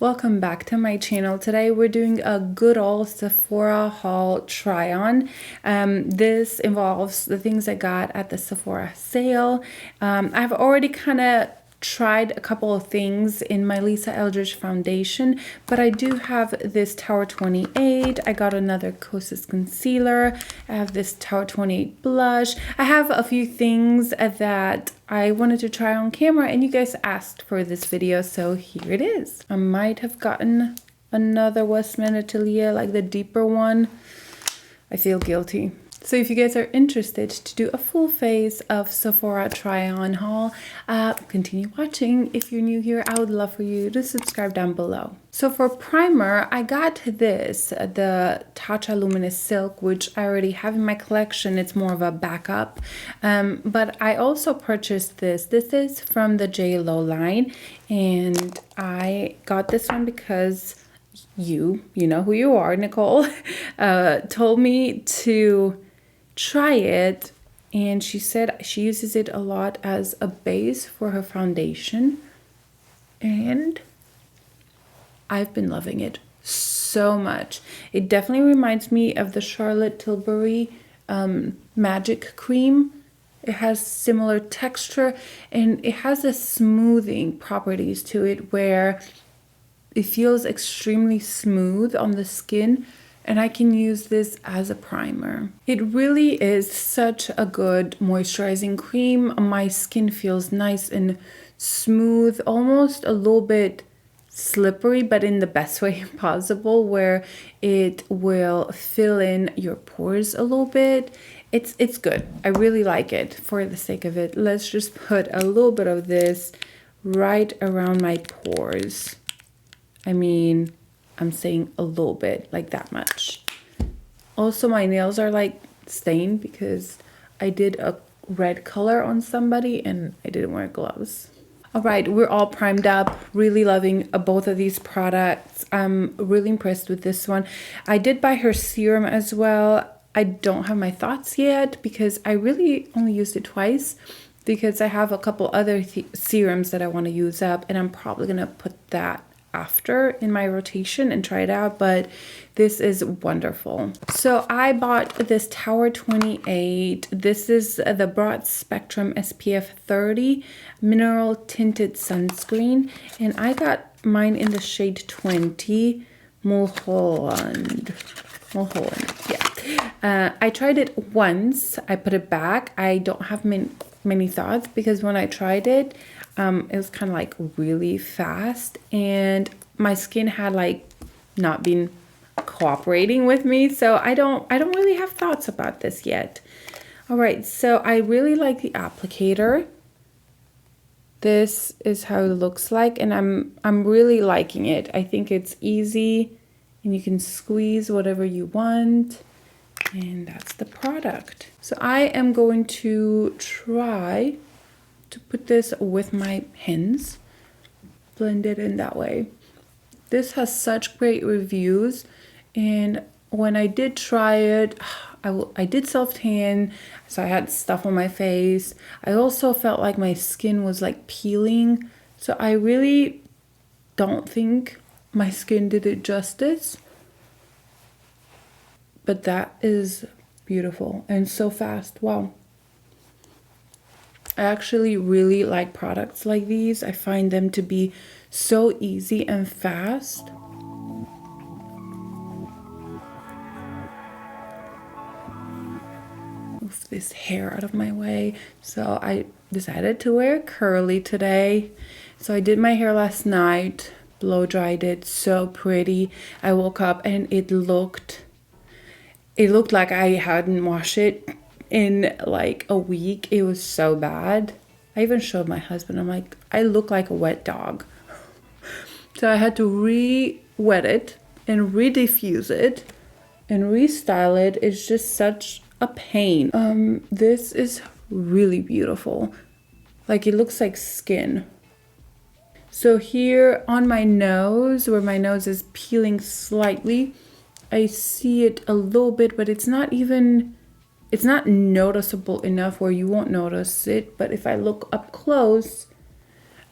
Welcome back to my channel. Today we're doing a good old Sephora haul try on. This involves the things I got at the Sephora sale. I've already kind of tried a couple of things in my Lisa Eldridge foundation, but I do have this Tower 28. I got another Kosas concealer. I have this Tower 28 blush. I have a few things that I wanted to try on camera and you guys asked for this video, so here it is. I might have gotten another Westman Atelier, like the deeper one. I feel guilty. So if you guys are interested to do a full face of Sephora try on haul, continue watching. If you're new here, I would love for you to subscribe down below. So for primer, I got this, the Tatcha Luminous Silk, which I already have in my collection. It's more of a backup. But I also purchased this. This is from the JLo line. And I got this one because you know who you are, Nicole, told me to try it, and she said she uses it a lot as a base for her foundation, and I've been loving it so much. It definitely reminds me of the Charlotte Tilbury Magic Cream. It has similar texture and it has a smoothing properties to it where it feels extremely smooth on the skin, and I can use this as a primer. It really is such a good moisturizing cream. My skin feels nice and smooth, almost a little bit slippery, but in the best way possible, where it will fill in your pores a little bit. It's good. I really like it. For the sake of it, let's just put a little bit of this right around my pores. I mean, I'm saying a little bit, like that much. Also, my nails are like stained because I did a red color on somebody and I didn't wear gloves. All right, we're all primed up. Really loving both of these products. I'm really impressed with this one. I did buy her serum as well. I don't have my thoughts yet because I really only used it twice, because I have a couple other serums that I want to use up, and I'm probably gonna put that after in my rotation and try it out, but this is wonderful. So I bought this Tower 28. This is the broad spectrum SPF 30 mineral tinted sunscreen, and I got mine in the shade 20 Mulholland. Yeah. I tried it once. I put it back. I don't have many thoughts because when I tried it, it was kind of like really fast, and my skin had like not been cooperating with me, so I don't really have thoughts about this yet. All right, so I really like the applicator. This is how it looks like, and I'm really liking it. I think it's easy and you can squeeze whatever you want, and that's the product. So I am going to try to put this with my hands, blend it in that way. This has such great reviews, and when I did try it, I did self-tan, so I had stuff on my face. I also felt like my skin was like peeling, so I really don't think my skin did it justice, but that is beautiful and so fast. Wow. I actually really like products like these. I find them to be so easy and fast. Move this hair out of my way. So I decided to wear curly today. So I did my hair last night, blow dried it, so pretty. I woke up and it looked like I hadn't washed it in like a week. It was so bad. I even showed my husband. I'm like, I look like a wet dog. So I had to re-wet it and re-diffuse it and restyle it. It's just such a pain. This is really beautiful. Like, it looks like skin. So here on my nose, where my nose is peeling slightly, I see it a little bit, but it's not noticeable enough where you won't notice it. But if I look up close,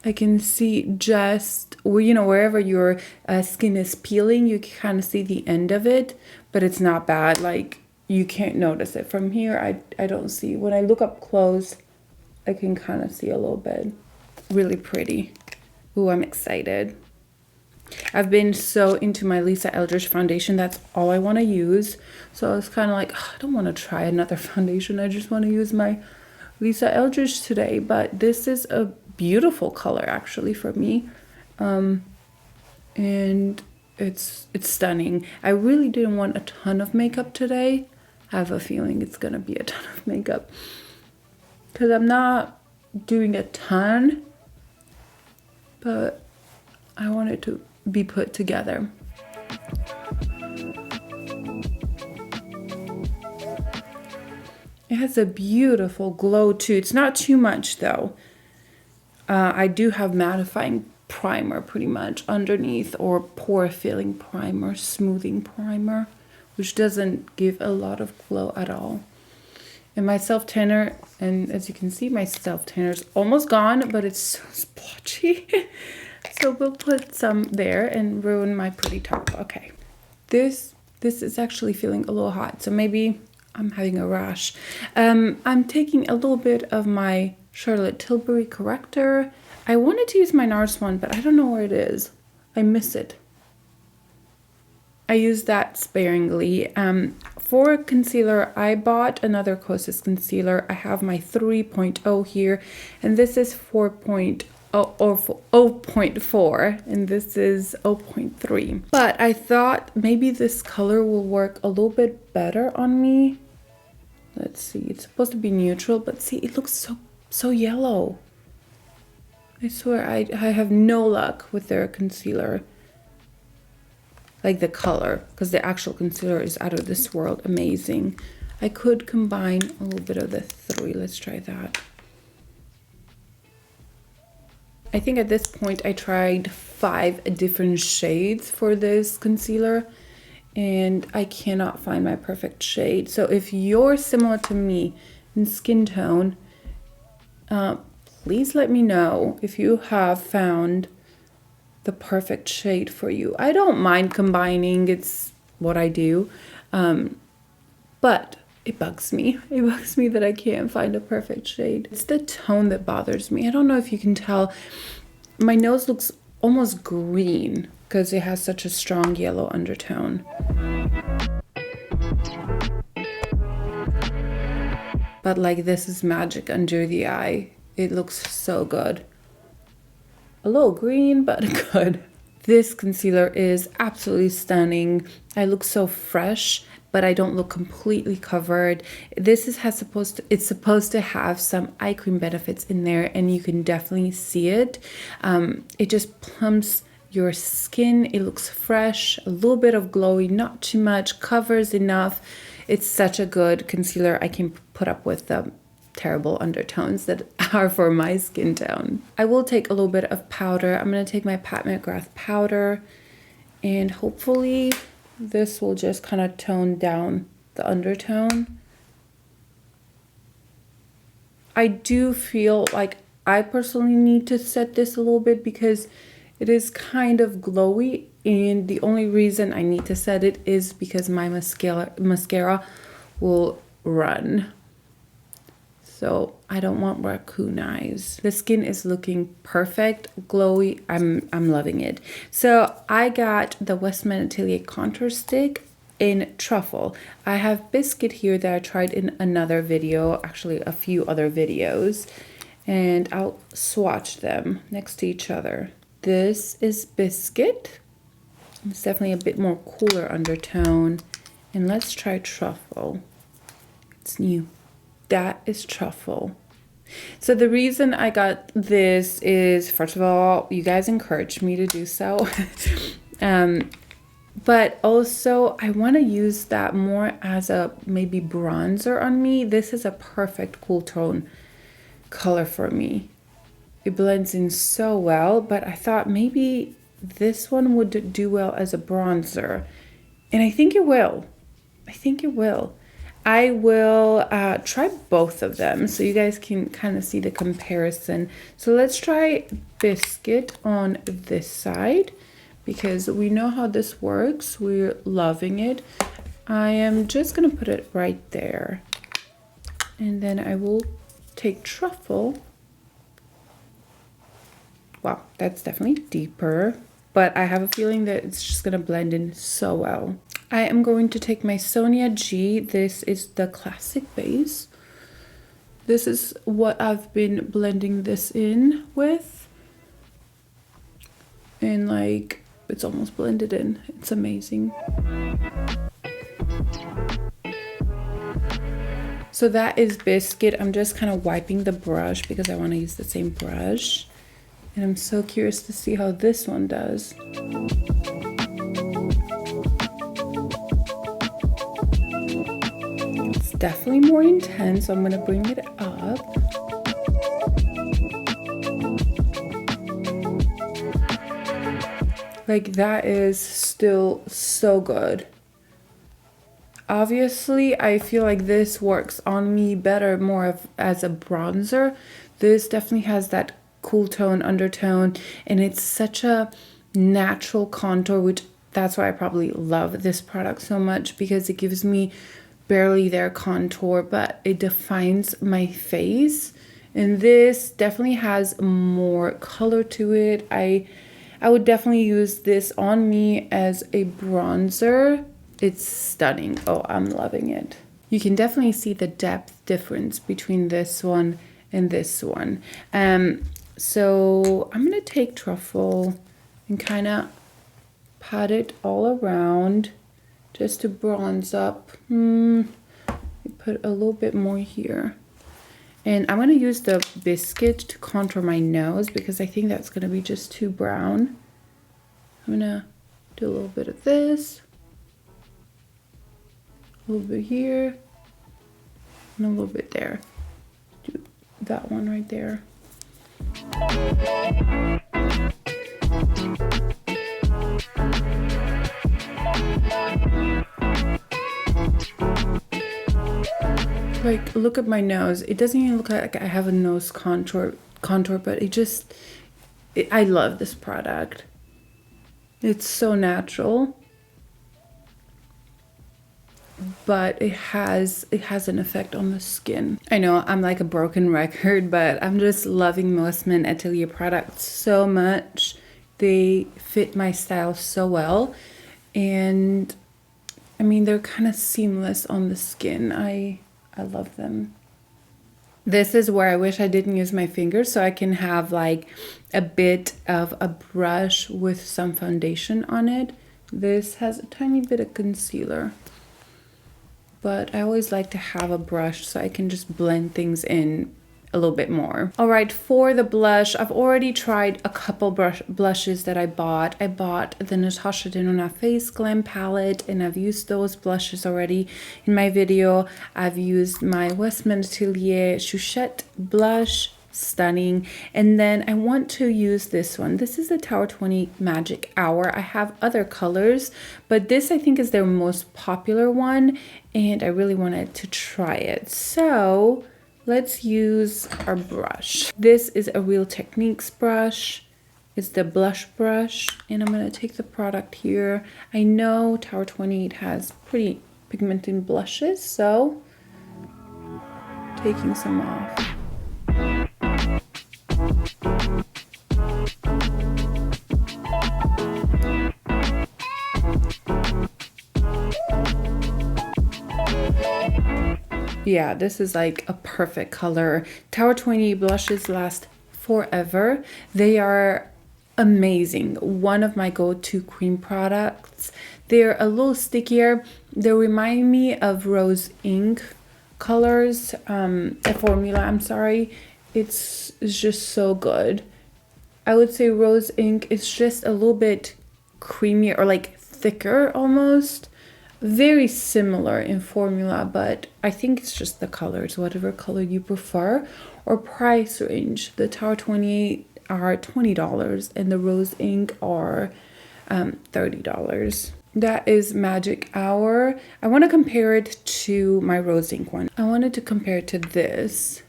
I can see just, you know, wherever your skin is peeling, you can kind of see the end of it, but it's not bad. Like, you can't notice it from here. I don't see. When I look up close, I can kind of see a little bit. Really pretty. Ooh, I'm excited. I've been so into my Lisa Eldridge foundation. That's all I want to use. So I was kind of like, oh, I don't want to try another foundation. I just want to use my Lisa Eldridge today. But this is a beautiful color actually for me. And it's stunning. I really didn't want a ton of makeup today. I have a feeling it's going to be a ton of makeup. Because I'm not doing a ton. But I want it to be put together. It has a beautiful glow too. It's not too much though. I do have mattifying primer pretty much underneath, or pore filling primer, smoothing primer, which doesn't give a lot of glow at all. And my self tanner, and as you can see, my self tanner is almost gone, but it's so splotchy. So we'll put some there and ruin my pretty top. Okay, this is actually feeling a little hot, so maybe I'm having a rash. I'm taking a little bit of my Charlotte Tilbury corrector. I wanted to use my NARS one, but I don't know where it is. I miss it. I use that sparingly. For concealer, I bought another Kosas concealer. I have my 3.0 here, and this is 0.4, and this is 0.3. But I thought maybe this color will work a little bit better on me. Let's see, it's supposed to be neutral, but see, it looks so yellow. I swear I have no luck with their concealer. Like the color, because the actual concealer is out of this world. Amazing. I could combine a little bit of the 3. Let's try that. I think at this point I tried 5 different shades for this concealer, and I cannot find my perfect shade. So if you're similar to me in skin tone, please let me know if you have found the perfect shade for you. I don't mind combining, it's what I do, but it bugs me. It bugs me that I can't find a perfect shade. It's the tone that bothers me. I don't know if you can tell, my nose looks almost green because it has such a strong yellow undertone. But like, this is magic under the eye. It looks so good. A little green, but good. This concealer is absolutely stunning. I look so fresh, but I don't look completely covered. This it's supposed to have some eye cream benefits in there, and you can definitely see it. It just plumps your skin. It looks fresh, a little bit of glowy, not too much, covers enough. It's such a good concealer. I can put up with the terrible undertones that are for my skin tone. I will take a little bit of powder. I'm going to take my Pat McGrath powder, and hopefully this will just kind of tone down the undertone. I do feel like I personally need to set this a little bit because it is kind of glowy, and the only reason I need to set it is because my mascara will run. So I don't want raccoon eyes. The skin is looking perfect, glowy. I'm loving it. So I got the Westman Atelier contour stick in truffle. I have Biscuit here that I tried in another video, actually a few other videos, and I'll swatch them next to each other. This is Biscuit. It's definitely a bit more cooler undertone. And let's try truffle. It's new. That is truffle. So the reason I got this is, first of all, you guys encouraged me to do so. But also I want to use that more as a maybe bronzer on me. This is a perfect cool tone color for me. It blends in so well, but I thought maybe this one would do well as a bronzer. And I think it will. I think it will. I will try both of them so you guys can kind of see the comparison. So let's try Biscuit on this side because we know how this works. We're loving it. I am just gonna put it right there. And then I will take Truffle. Wow, that's definitely deeper, but I have a feeling that it's just gonna blend in so well. I am going to take my SONIA G. This is the classic base. This is what I've been blending this in with. And like, it's almost blended in. It's amazing. So that is Biscuit. I'm just kind of wiping the brush because I want to use the same brush. And I'm so curious to see how this one does. It's definitely more intense, so I'm going to bring it up. Like, that is still so good. Obviously, I feel like this works on me better more of as a bronzer. This definitely has that cool tone, undertone, and it's such a natural contour, which that's why I probably love this product so much, because it gives me barely their contour, but it defines my face. And this definitely has more color to it. I would definitely use this on me as a bronzer. It's stunning. Oh, I'm loving it. You can definitely see the depth difference between this one and this one. So I'm gonna take Truffle and kind of pat it all around just to bronze up. Put a little bit more here. And I'm gonna use the Biscuit to contour my nose because I think that's gonna be just too brown. I'm gonna do a little bit of this. A little bit here and a little bit there. Do that one right there. Like, look at my nose. It doesn't even look like I have a nose contour, but I love this product. It's so natural. But it has an effect on the skin. I know I'm like a broken record, but I'm just loving Westman Atelier products so much. They fit my style so well, and I mean, they're kind of seamless on the skin. I love them. This is where I wish I didn't use my fingers, so I can have like a bit of a brush with some foundation on it. This has a tiny bit of concealer, but I always like to have a brush so I can just blend things in a little bit more. All right, for the blush, I've already tried a couple blushes that I bought. I bought the Natasha Denona Face Glam palette, and I've used those blushes already in my video. I've used my Westman Atelier Chouchette blush, stunning. And then I want to use this one. This is the Tower 20 Magic Hour. I have other colors, but this I think is their most popular one, and I really wanted to try it. So let's use our brush. This is a Real Techniques brush. It's the blush brush, and I'm gonna take the product here. I know Tower 28 has pretty pigmented blushes, so taking some off. Yeah, this is like a perfect color. Tower 20 blushes last forever. They are amazing. One of my go-to cream products. They're a little stickier. They remind me of Rose Ink colors, a formula, I'm sorry. It's just so good. I would say Rose Ink is just a little bit creamier or like thicker almost. Very similar in formula, but I think it's just the colors, whatever color you prefer. Or price range. The Tower 28 are $20 and the Rose Ink are $30. That is Magic Hour. I want to compare it to my Rose Ink one. I wanted to compare it to this.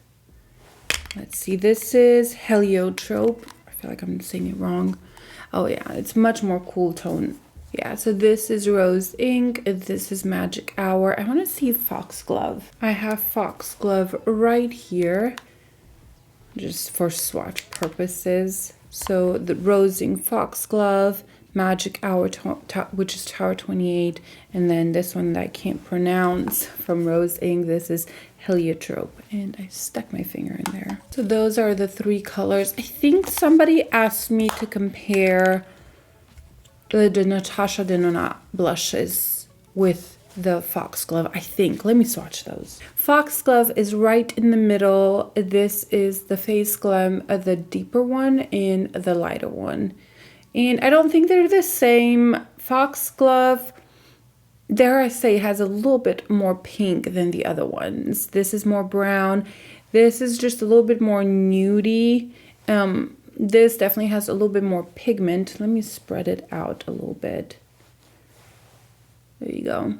Let's see, this is Heliotrope. I feel like I'm saying it wrong. Oh yeah, it's much more cool tone. Yeah, so this is Rose Ink. This is Magic Hour. I want to see Foxglove. I have Foxglove right here, just for swatch purposes. So the Rose Ink Foxglove, Magic Hour, which is Tower 28, and then this one that I can't pronounce from Rose Ink, this is Heliotrope, and I stuck my finger in there. So those are the three colors. I think somebody asked me to compare the Natasha Denona blushes with the Foxglove, I think. Let me swatch those. Foxglove is right in the middle. This is the Face Glam, the deeper one, and the lighter one. And I don't think they're the same. Foxglove, dare I say, has a little bit more pink than the other ones. This is more brown. This is just a little bit more nudie. This definitely has a little bit more pigment. Let me spread it out a little bit. There you go.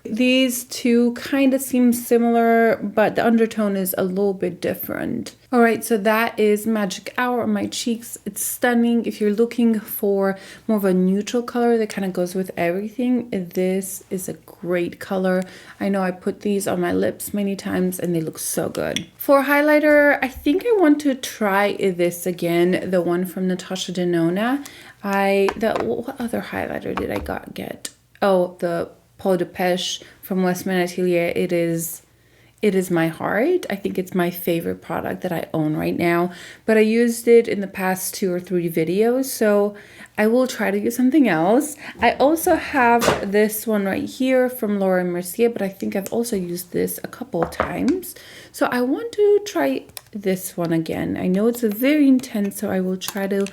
These two kind of seem similar, but the undertone is a little bit different. All right, so that is Magic Hour on my cheeks. It's stunning. If you're looking for more of a neutral color that kind of goes with everything, this is a great color. I know I put these on my lips many times and they look so good. For highlighter, I think I want to try this again, the one from Natasha Denona. What other highlighter did I get? Oh, the Peau de Pêche from Westman Atelier. It is my heart. I think it's my favorite product that I own right now, but I used it in the past 2 or 3 videos, so I will try to use something else. I also have this one right here from Laura Mercier, but I think I've also used this a couple of times, so I want to try this one again. I know it's very intense, so I will try to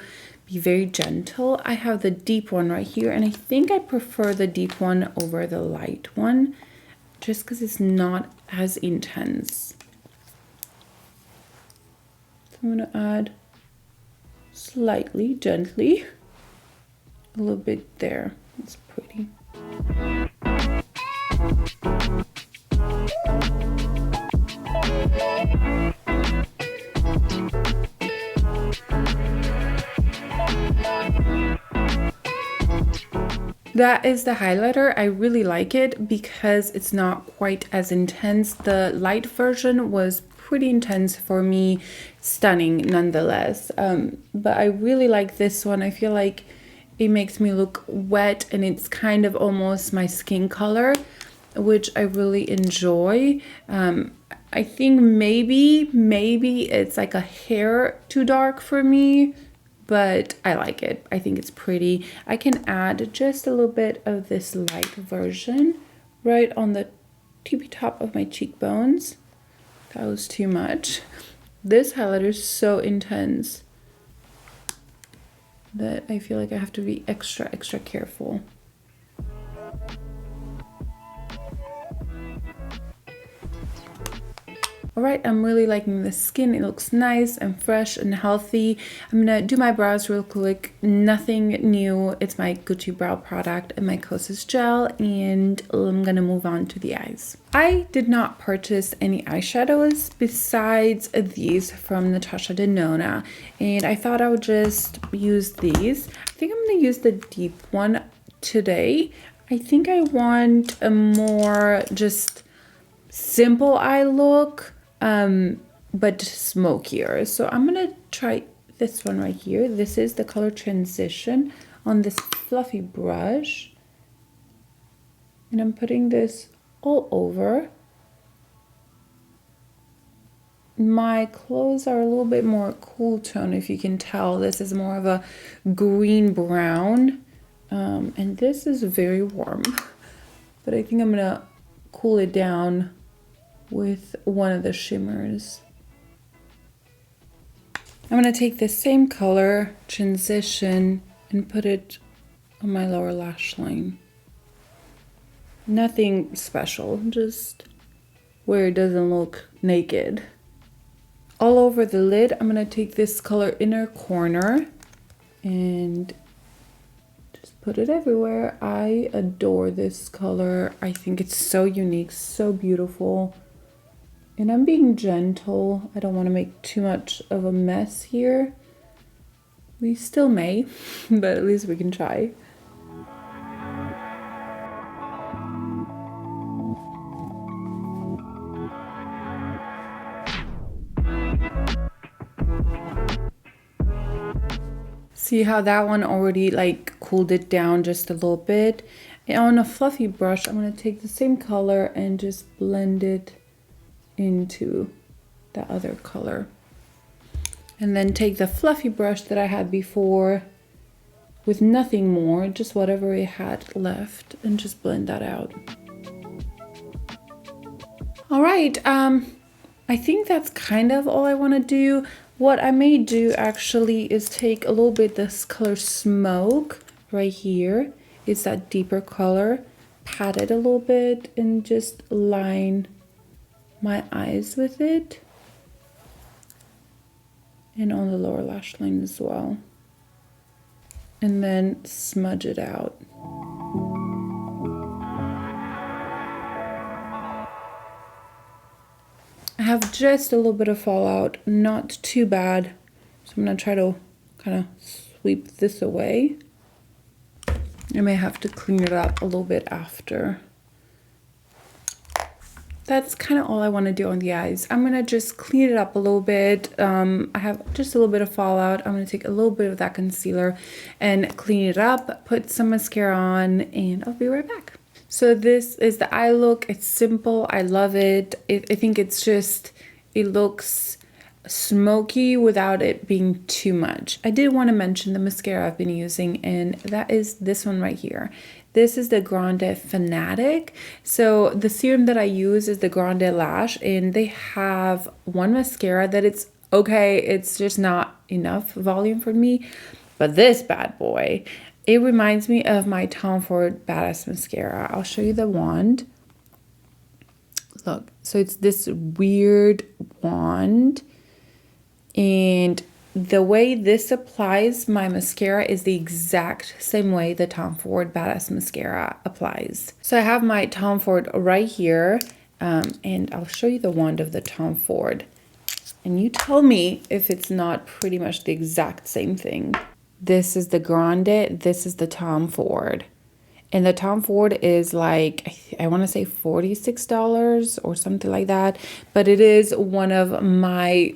be very gentle. I have the deep one right here, and I think I prefer the deep one over the light one, just because it's not as intense. So I'm going to add slightly, gently, a little bit there. It's pretty. That is the highlighter. I really like it because it's not quite as intense. The light version was pretty intense for me, stunning nonetheless. But I really like this one. I feel like it makes me look wet and it's kind of almost my skin color, which I really enjoy. I think maybe it's like a hair too dark for me, but I like it. I think it's pretty. I can add just a little bit of this light version right on the tippy top of my cheekbones. That was too much. This highlighter is so intense that I feel like I have to be extra careful. All right, I'm really liking the skin. It looks nice and fresh and healthy. I'm gonna do my brows real quick. Nothing new. It's my Gucci brow product and my Kosas gel, and I'm gonna move on to the eyes. I did not purchase any eyeshadows besides these from Natasha Denona, and I thought I would just use these. I think I'm gonna use the deep one today. I think I want a more just simple eye look, but smokier. So I'm gonna try this one right here. This is the color Transition on this fluffy brush, and I'm putting this all over. My clothes are a little bit more cool tone, if you can tell. This is more of a green brown, and this is very warm, but I think I'm gonna cool it down with one of the shimmers. I'm gonna take the same color, Transition, and put it on my lower lash line. Nothing special, just where it doesn't look naked. All over the lid, I'm gonna take this color Inner Corner and just put it everywhere. I adore this color. I think it's so unique, so beautiful. And I'm being gentle. I don't want to make too much of a mess here. We still may, but at least we can try. See how that one already like cooled it down just a little bit. And on a fluffy brush, I'm going to take the same color and just blend it into the other color. And then take the fluffy brush that I had before with nothing more, just whatever it had left, and just blend that out. All right, I think that's kind of all I want to do. What I may do actually is take a little bit this color Smoke right here. It's that deeper color. Pat it a little bit and just line my eyes with it. And on the lower lash line as well. And then smudge it out. I have just a little bit of fallout, not too bad. So I'm gonna try to kind of sweep this away. I may have to clean it up a little bit after. That's kind of all I want to do on the eyes. I'm gonna just clean it up a little bit. I have just a little bit of fallout. I'm gonna take a little bit of that concealer and clean it up, put some mascara on, and I'll be right back. So this is the eye look. It's simple. I love it. I think it's just, it looks smoky without it being too much. I did want to mention the mascara I've been using, and that is this one right here. This is the Grande Fanatic. So the serum that I use is the Grande Lash, and they have one mascara that it's okay. It's just not enough volume for me. But this bad boy, it reminds me of my Tom Ford Badass Mascara. I'll show you the wand. Look, so it's this weird wand. And the way this applies my mascara is the exact same way the Tom Ford Badass Mascara applies. So I have my Tom Ford right here. And I'll show you the wand of the Tom Ford. And you tell me if it's not pretty much the exact same thing. This is the Grande, this is the Tom Ford. And the Tom Ford is like, I want to say $46 or something like that. But it is one of my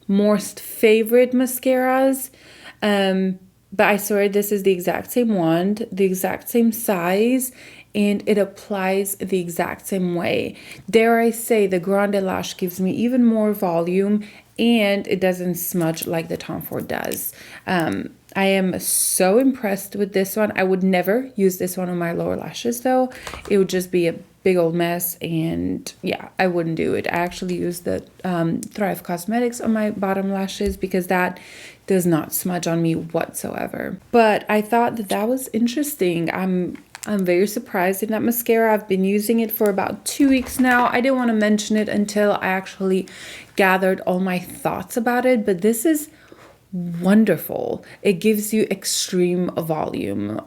most favorite mascaras. But I swear this is the exact same wand, the exact same size, and it applies the exact same way. Dare I say, the Grande Lash gives me even more volume, and it doesn't smudge like the Tom Ford does. I am so impressed with this one. I would never use this one on my lower lashes though. It would just be a big old mess, and yeah, I wouldn't do it. I actually use the Thrive Cosmetics on my bottom lashes because that does not smudge on me whatsoever. But I thought that that was interesting. I'm very surprised in that mascara. I've been using it for about 2 weeks now. I didn't want to mention it until I actually gathered all my thoughts about it, but this is wonderful. It gives you extreme volume.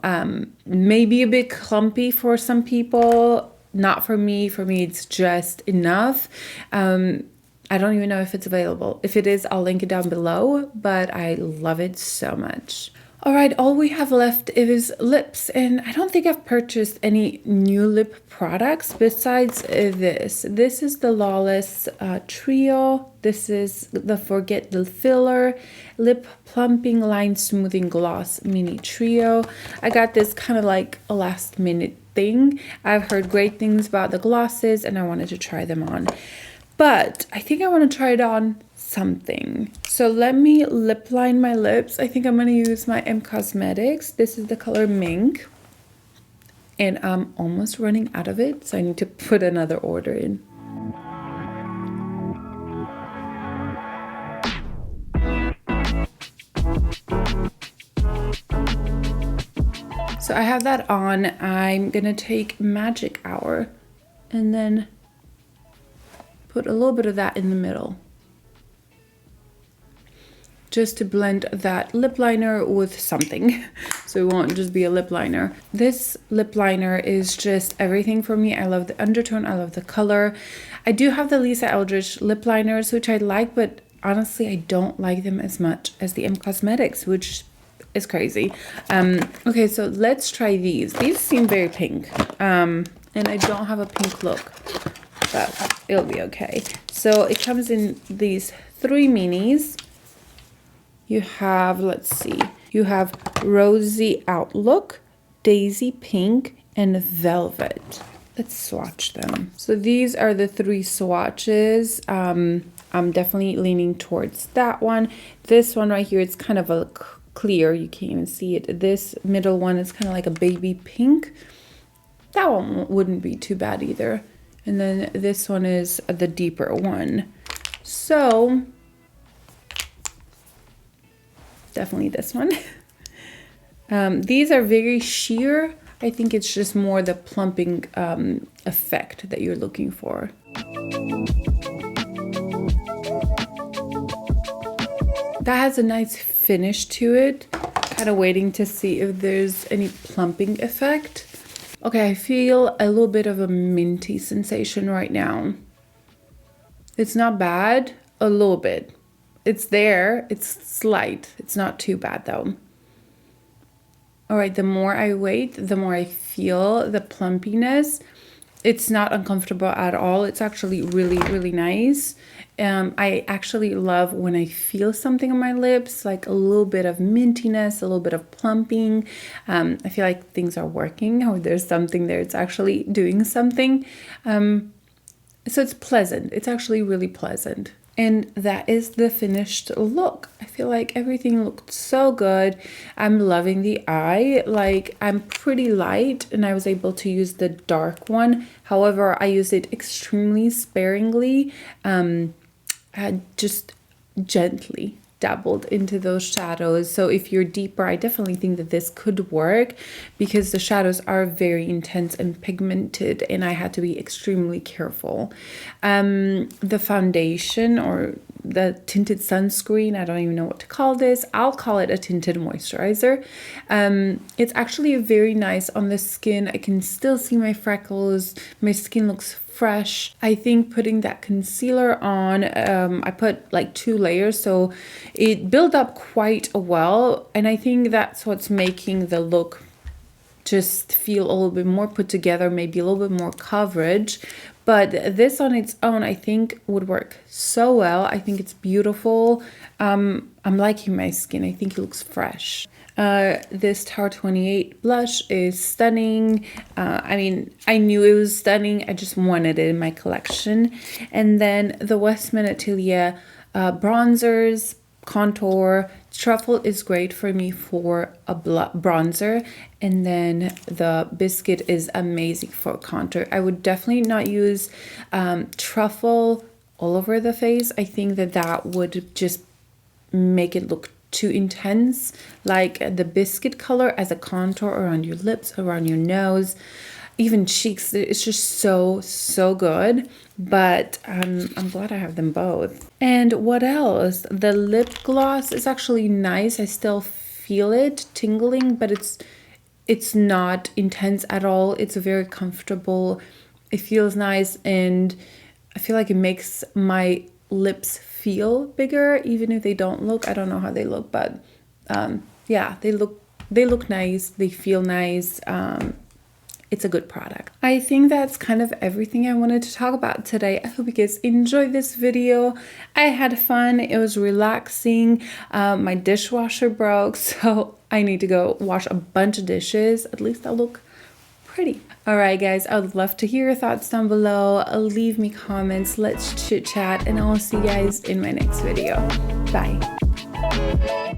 Maybe a bit clumpy for some people, not for me. For me, it's just enough. I don't even know if it's available. If it is, I'll link it down below, but I love it so much. All right, all we have left is lips, and I don't think I've purchased any new lip products besides this. This is the Lawless Trio. This is the Forget the Filler Lip Plumping Line Smoothing Gloss Mini Trio. I got this kind of like a last minute thing. I've heard great things about the glosses, and I wanted to try them on. But I think I want to try it on something. So let me lip line my lips. I think I'm going to use my Cosmetics. This is the color Mink. And I'm almost running out of it, so I need to put another order in. So I have that on. I'm going to take Magic Hour and then put a little bit of that in the middle. just to blend that lip liner with something. So it won't just be a lip liner. This lip liner is just everything for me. I love the undertone. I love the color. I do have the Lisa Eldridge lip liners, which I like, but honestly, I don't like them as much as the M Cosmetics, which is crazy. Okay, so let's try these. These seem very pink. And I don't have a pink look, but it'll be okay. So it comes in these 3 minis. You have, let's see, you have Rosy Outlook, Daisy Pink, and Velvet. Let's swatch them. So these are the 3 swatches. I'm definitely leaning towards that one. This one right here, it's kind of a clear, you can't even see it. This middle one is kind of like a baby pink. That one wouldn't be too bad either. And then this one is the deeper one. So definitely this one. These are very sheer. I think it's just more the plumping effect that you're looking for. That has a nice finish to it. Kind of waiting to see if there's any plumping effect. Okay, I feel a little bit of a minty sensation right now. It's not bad, a little bit. It's there, it's slight. It's not too bad though. All right, the more I wait, the more I feel the plumpiness. It's not uncomfortable at all. It's actually really, really nice. I actually love when I feel something on my lips, like a little bit of mintiness, a little bit of plumping. I feel like things are working, or there's something there. It's actually doing something. So it's pleasant. It's actually really pleasant. And that is the finished look. I feel like everything looked so good. I'm loving the eye. Like, I'm pretty light and I was able to use the dark one. However, I used it extremely sparingly. I just gently dabbled into those shadows. So if you're deeper, I definitely think that this could work because the shadows are very intense and pigmented and I had to be extremely careful. The foundation, or the tinted sunscreen, I don't even know what to call this. I'll call it a tinted moisturizer. It's actually very nice on the skin. I can still see my freckles. My skin looks fresh. I think putting that concealer on, I put like 2 layers, so it built up quite well, and I think that's what's making the look just feel a little bit more put together, maybe a little bit more coverage. But this on its own, I think would work so well. I think it's beautiful. I'm liking my skin. I think it looks fresh. This Tower 28 blush is stunning. I mean, I knew it was stunning. I just wanted it in my collection. And then the Westman Atelier bronzers, contour. Truffle is great for me for a bronzer. And then the Biscuit is amazing for contour. I would definitely not use truffle all over the face. I think that that would just make it look too intense. Like the Biscuit color as a contour around your lips, around your nose, even cheeks. It's just so good. But I'm glad I have them both. And what else? The lip gloss is actually nice. I still feel it tingling, but it's not intense at all. It's very comfortable. It feels nice, and I feel like it makes my lips feel bigger, even if they don't look. I don't know how they look, but yeah, they look nice. They feel nice. It's a good product. I think that's kind of everything I wanted to talk about today. I hope you guys enjoyed this video. I had fun. It was relaxing. My dishwasher broke, so I need to go wash a bunch of dishes. At least I'll look pretty. All right, guys, I would love to hear your thoughts down below. Leave me comments. Let's chit chat, and I'll see you guys in my next video. Bye.